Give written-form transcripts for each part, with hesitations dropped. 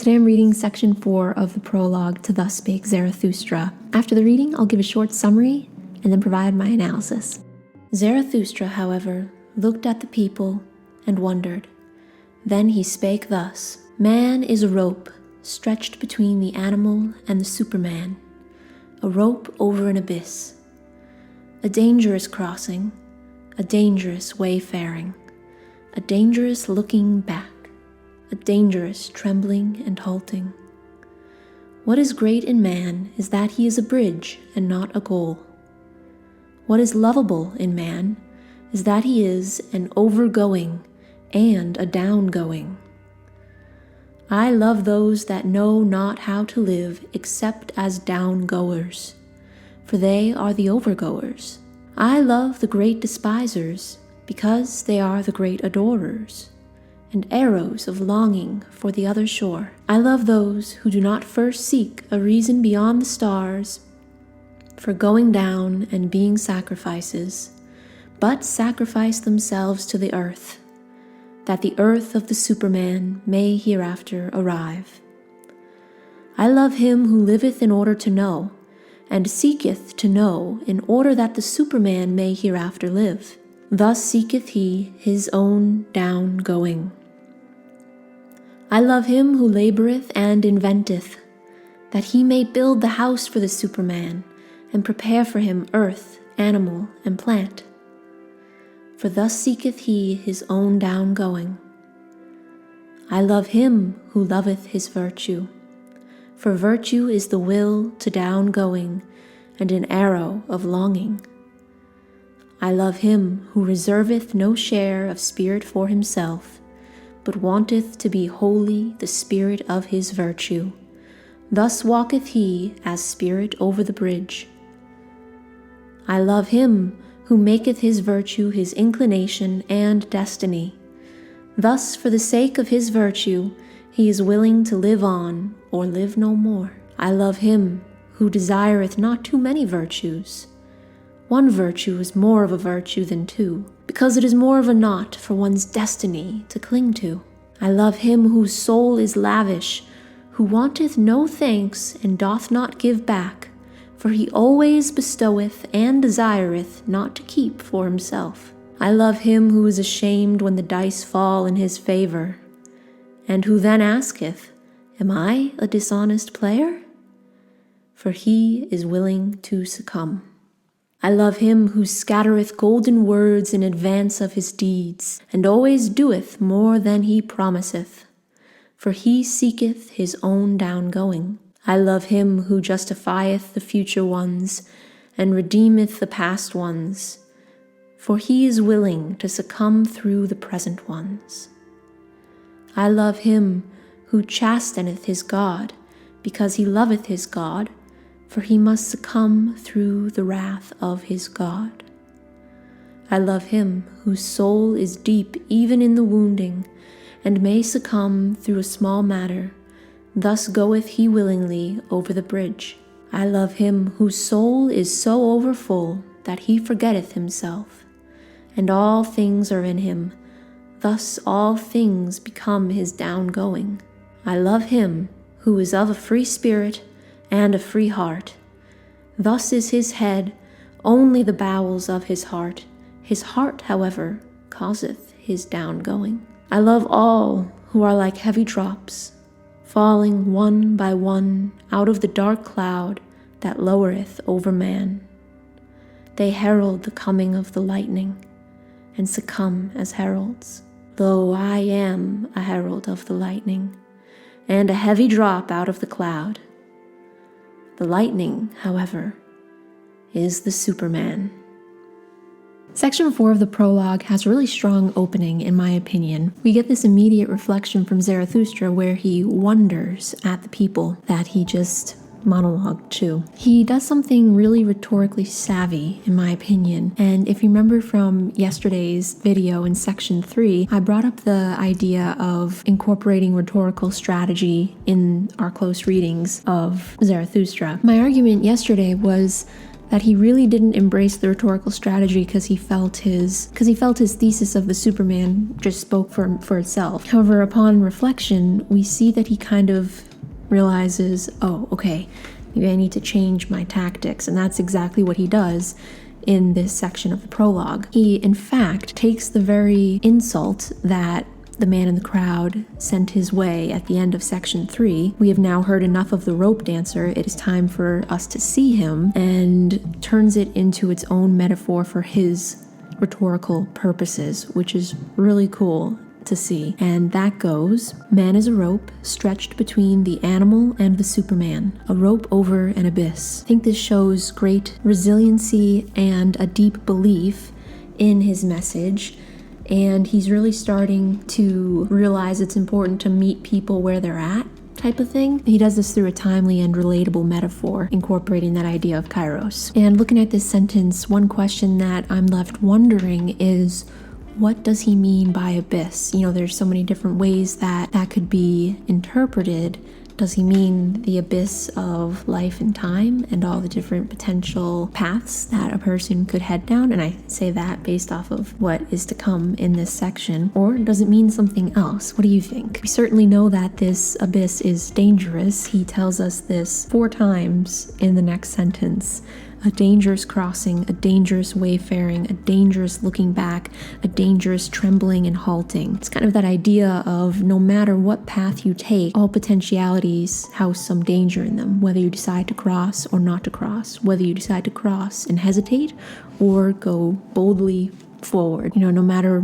Today I'm reading section 4 of the prologue to Thus Spake Zarathustra. After the reading, I'll give a short summary and then provide my analysis. Zarathustra, however, looked at the people and wondered. Then he spake thus: Man is a rope stretched between the animal and the Superman, a rope over an abyss, a dangerous crossing, a dangerous wayfaring, a dangerous looking back, a dangerous trembling and halting. What is great in man is that he is a bridge and not a goal. What is lovable in man is that he is an overgoing and a downgoing. I love those that know not how to live except as downgoers, for they are the overgoers. I love the great despisers, because they are the great adorers, and arrows of longing for the other shore. I love those who do not first seek a reason beyond the stars for going down and being sacrifices, but sacrifice themselves to the earth, that the earth of the Superman may hereafter arrive. I love him who liveth in order to know, and seeketh to know in order that the Superman may hereafter live. Thus seeketh he his own down-going. I love him who laboureth and inventeth, that he may build the house for the Superman, and prepare for him earth, animal, and plant. For thus seeketh he his own down-going. I love him who loveth his virtue, for virtue is the will to down-going, and an arrow of longing. I love him who reserveth no share of spirit for himself, but wanteth to be wholly the spirit of his virtue. Thus walketh he as spirit over the bridge. I love him who maketh his virtue his inclination and destiny. Thus, for the sake of his virtue, he is willing to live on or live no more. I love him who desireth not too many virtues. One virtue is more of a virtue than two, because it is more of a knot for one's destiny to cling to. I love him whose soul is lavish, who wanteth no thanks and doth not give back, for he always bestoweth and desireth not to keep for himself. I love him who is ashamed when the dice fall in his favor, and who then asketh, Am I a dishonest player? For he is willing to succumb. I love him who scattereth golden words in advance of his deeds, and always doeth more than he promiseth, for he seeketh his own down-going. I love him who justifieth the future ones, and redeemeth the past ones, for he is willing to succumb through the present ones. I love him who chasteneth his God, because he loveth his God, for he must succumb through the wrath of his God. I love him whose soul is deep even in the wounding, and may succumb through a small matter. Thus goeth he willingly over the bridge. I love him whose soul is so overfull that he forgetteth himself, and all things are in him. Thus all things become his down-going. I love him who is of a free spirit and a free heart. Thus is his head only the bowels of his heart. His heart, however, causeth his down-going. I love all who are like heavy drops, falling one by one out of the dark cloud that lowereth over man. They herald the coming of the lightning, and succumb as heralds. Lo, I am a herald of the lightning, and a heavy drop out of the cloud. The lightning, however, is the Superman. Section 4 of the prologue has a really strong opening, in my opinion. We get this immediate reflection from Zarathustra where he wonders at the people that he just monologued to. He does something really rhetorically savvy, in my opinion. And if you remember from yesterday's video in section 3, I brought up the idea of incorporating rhetorical strategy in our close readings of Zarathustra. My argument yesterday was that he really didn't embrace the rhetorical strategy because he felt his thesis of the Superman just spoke for itself. However, upon reflection, we see that he kind of realizes, oh, okay, maybe I need to change my tactics, and that's exactly what he does in this section of the prologue. He, in fact, takes the very insult that the man in the crowd sent his way at the end of section 3. We have now heard enough of the rope dancer. It is time for us to see him, and turns it into its own metaphor for his rhetorical purposes, which is really cool to see. And that goes, man is a rope stretched between the animal and the Superman, a rope over an abyss. I think this shows great resiliency and a deep belief in his message. And he's really starting to realize it's important to meet people where they're at, type of thing. He does this through a timely and relatable metaphor, incorporating that idea of kairos. And looking at this sentence, one question that I'm left wondering is, what does he mean by abyss? You know, there's so many different ways that could be interpreted. Does he mean the abyss of life and time and all the different potential paths that a person could head down? And I say that based off of what is to come in this section. Or does it mean something else? What do you think? We certainly know that this abyss is dangerous. He tells us this 4 times in the next sentence. A dangerous crossing, a dangerous wayfaring, a dangerous looking back, a dangerous trembling and halting. It's kind of that idea of no matter what path you take, all potentialities house some danger in them, whether you decide to cross or not to cross, whether you decide to cross and hesitate or go boldly forward. You know, no matter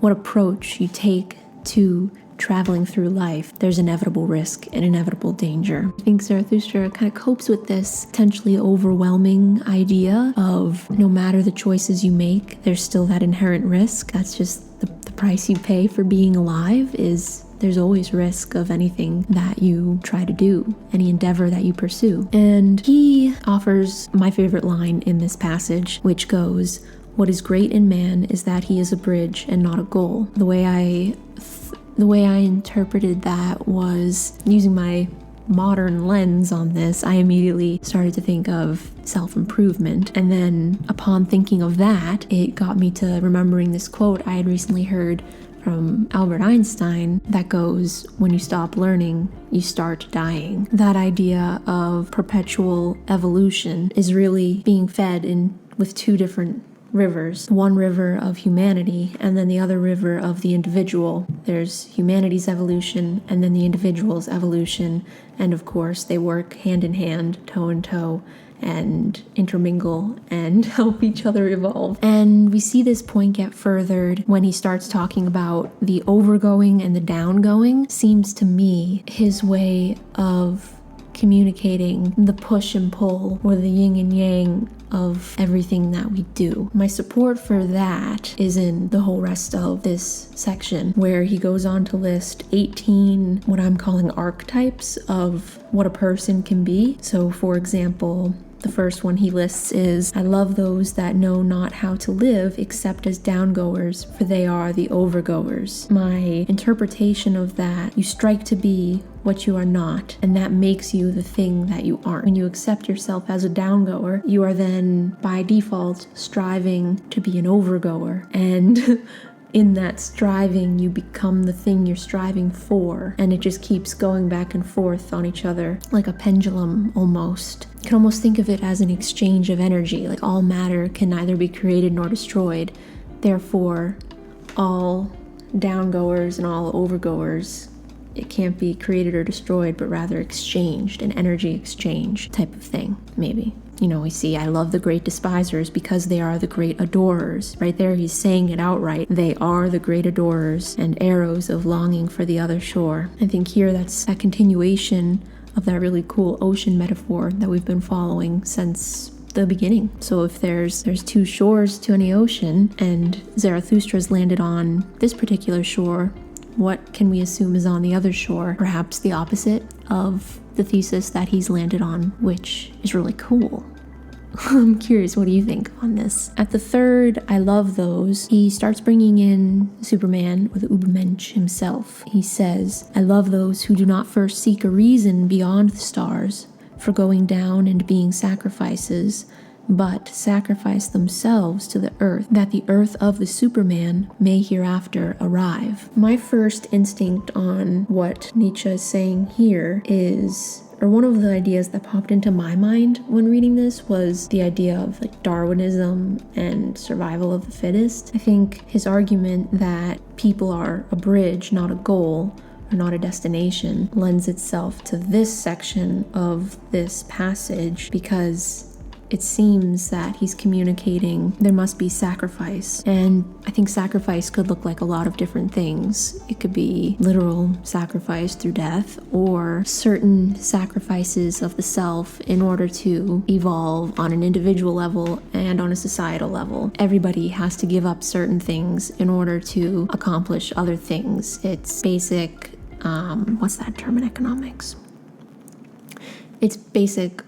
what approach you take to traveling through life, there's inevitable risk and inevitable danger. I think Zarathustra kind of copes with this potentially overwhelming idea of no matter the choices you make, there's still that inherent risk. That's just the price you pay for being alive. Is there's always risk of anything that you try to do, any endeavor that you pursue. And he offers my favorite line in this passage, which goes, "What is great in man is that he is a bridge and not a goal." The way I interpreted that was, using my modern lens on this, I immediately started to think of self-improvement. And then upon thinking of that, it got me to remembering this quote I had recently heard from Albert Einstein that goes, "When you stop learning, you start dying." That idea of perpetual evolution is really being fed in with 2 different rivers. One river of humanity and then the other river of the individual. There's humanity's evolution and then the individual's evolution. And of course, they work hand in hand, toe in toe, and intermingle and help each other evolve. And we see this point get furthered when he starts talking about the overgoing and the downgoing. Seems to me his way of communicating the push and pull, or the yin and yang of everything that we do. My support for that is in the whole rest of this section, where he goes on to list 18 what I'm calling archetypes of what a person can be. So for example, the first one he lists is, "I love those that know not how to live except as downgoers, for they are the overgoers." My interpretation of that, you strike to be what you are not, and that makes you the thing that you aren't. When you accept yourself as a downgoer, you are then by default striving to be an overgoer, and in that striving you become the thing you're striving for, and it just keeps going back and forth on each other like a pendulum almost. You can almost think of it as an exchange of energy, like all matter can neither be created nor destroyed. Therefore, all downgoers and all overgoers, it can't be created or destroyed, but rather exchanged, an energy exchange type of thing, maybe. You know, we see, "I love the great despisers because they are the great adorers." Right there, he's saying it outright. They are the great adorers and arrows of longing for the other shore. I think here that's a continuation of that really cool ocean metaphor that we've been following since the beginning. So if there's 2 shores to any ocean, and Zarathustra's landed on this particular shore, what can we assume is on the other shore? Perhaps the opposite of the thesis that he's landed on, which is really cool. I'm curious, what do you think on this? At the third, "I love those," he starts bringing in Superman, or the Übermensch himself. He says, "I love those who do not first seek a reason beyond the stars for going down and being sacrifices, but sacrifice themselves to the earth, that the earth of the Superman may hereafter arrive. My first instinct on what Nietzsche is saying here is, or one of the ideas that popped into my mind when reading this, was the idea of like Darwinism and survival of the fittest. I think his argument that people are a bridge, not a goal, or not a destination, lends itself to this section of this passage, because it seems that he's communicating there must be sacrifice. And I think sacrifice could look like a lot of different things. It could be literal sacrifice through death, or certain sacrifices of the self in order to evolve on an individual level and on a societal level. Everybody has to give up certain things in order to accomplish other things. It's basic, what's that term in economics? It's basic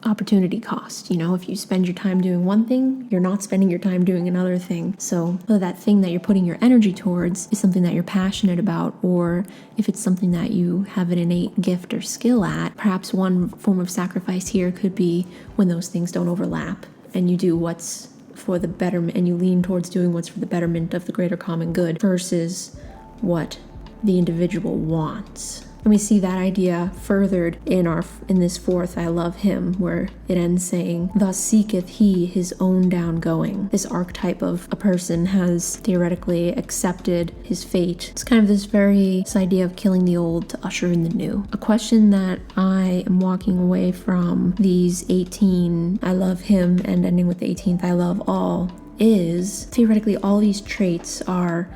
opportunity cost. If you spend your time doing one thing, you're not spending your time doing another thing. So whether that thing that you're putting your energy towards is something that you're passionate about, or if it's something that you have an innate gift or skill at, perhaps one form of sacrifice here could be when those things don't overlap and you do what's for the betterment, and you lean towards doing what's for the betterment of the greater common good versus what the individual wants. And we see that idea furthered in this fourth I love him, where it ends saying, "Thus seeketh he his own downgoing." This archetype of a person has theoretically accepted his fate. It's kind of this idea of killing the old to usher in the new. A question that I am walking away from these 18 I love him and ending with the 18th I love all is, theoretically all these traits are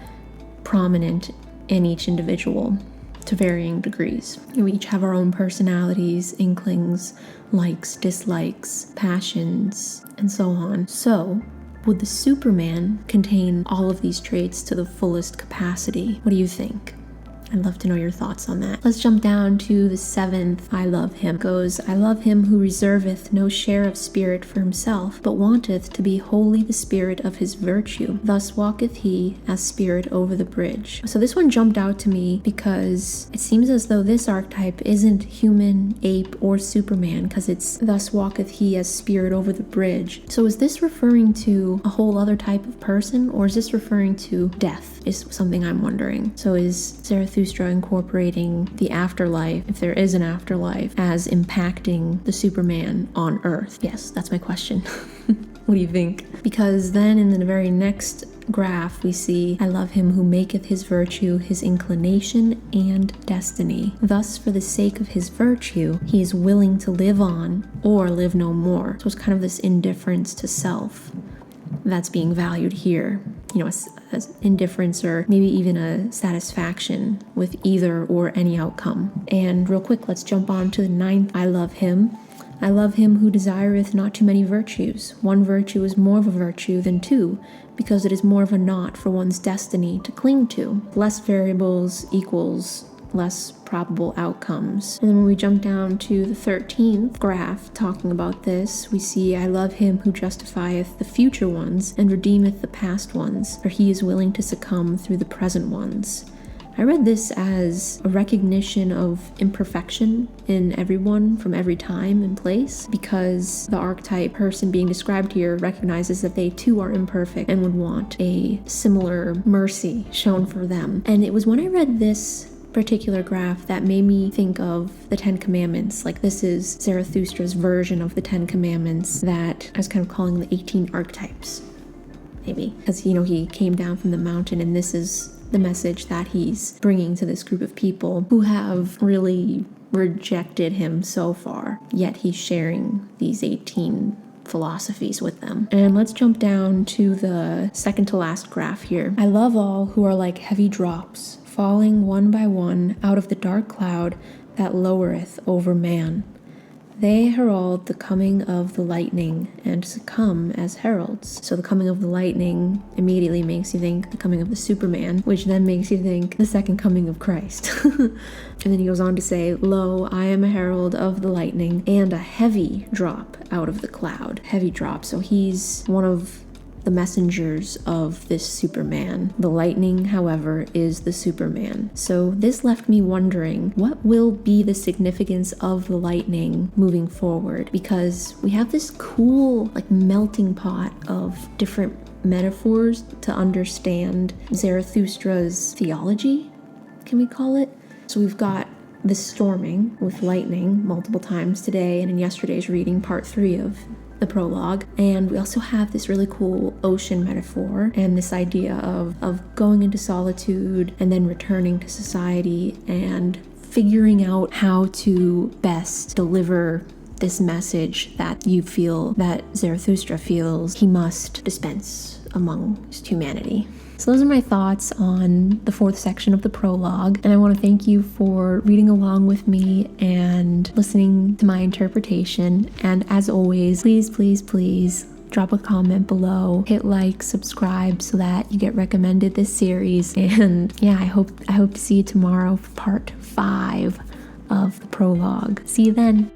prominent in each individual to varying degrees. We each have our own personalities, inklings, likes, dislikes, passions, and so on. So, would the Superman contain all of these traits to the fullest capacity? What do you think? I'd love to know your thoughts on that. Let's jump down to the 7th I love him. It goes, "I love him who reserveth no share of spirit for himself, but wanteth to be wholly the spirit of his virtue. Thus walketh he as spirit over the bridge." So this one jumped out to me because it seems as though this archetype isn't human, ape, or Superman, because it's "thus walketh he as spirit over the bridge." So is this referring to a whole other type of person, or is this referring to death, is something I'm wondering. So is Zarathustra incorporating the afterlife, if there is an afterlife, as impacting the Superman on Earth? Yes, that's my question. What do you think? Because then in the very next graph we see, "I love him who maketh his virtue his inclination and destiny. Thus for the sake of his virtue he is willing to live on or live no more." So it's kind of this indifference to self that's being valued here. As indifference, or maybe even a satisfaction with either or any outcome. And real quick, let's jump on to the 9th I love him. "I love him who desireth not too many virtues. One virtue is more of a virtue than two, because it is more of a knot for one's destiny to cling to. Less variables equals less probable outcomes." And then when we jump down to the 13th graph talking about this, we see, "I love him who justifieth the future ones and redeemeth the past ones, for he is willing to succumb through the present ones." I read this as a recognition of imperfection in everyone from every time and place, because the archetype person being described here recognizes that they too are imperfect and would want a similar mercy shown for them. And it was when I read this particular graph that made me think of the 10 Commandments. Like, this is Zarathustra's version of the 10 Commandments that I was kind of calling the 18 archetypes, maybe, because he came down from the mountain, and this is the message that he's bringing to this group of people who have really rejected him so far, yet he's sharing these 18 philosophies with them. And let's jump down to the second to last graph here. "I love all who are like heavy drops, falling one by one out of the dark cloud that lowereth over man. They herald the coming of the lightning and succumb as heralds." So the coming of the lightning immediately makes you think the coming of the Superman, which then makes you think the second coming of Christ. And then he goes on to say, "Lo, I am a herald of the lightning and a heavy drop out of the cloud." Heavy drop. So he's one of the messengers of this Superman. The lightning, however, is the Superman. So this left me wondering, what will be the significance of the lightning moving forward? Because we have this cool, like, melting pot of different metaphors to understand Zarathustra's theology, can we call it? So we've got the storming with lightning multiple times today, and in yesterday's reading, part 3 of the prologue. And we also have this really cool ocean metaphor and this idea of going into solitude and then returning to society and figuring out how to best deliver this message that you feel, that Zarathustra feels he must dispense amongst humanity. So those are my thoughts on the 4th section of the prologue, and I want to thank you for reading along with me and listening to my interpretation. And as always, please drop a comment below, hit like, subscribe so that you get recommended this series. And yeah, I hope to see you tomorrow for part 5 of the prologue. See you then.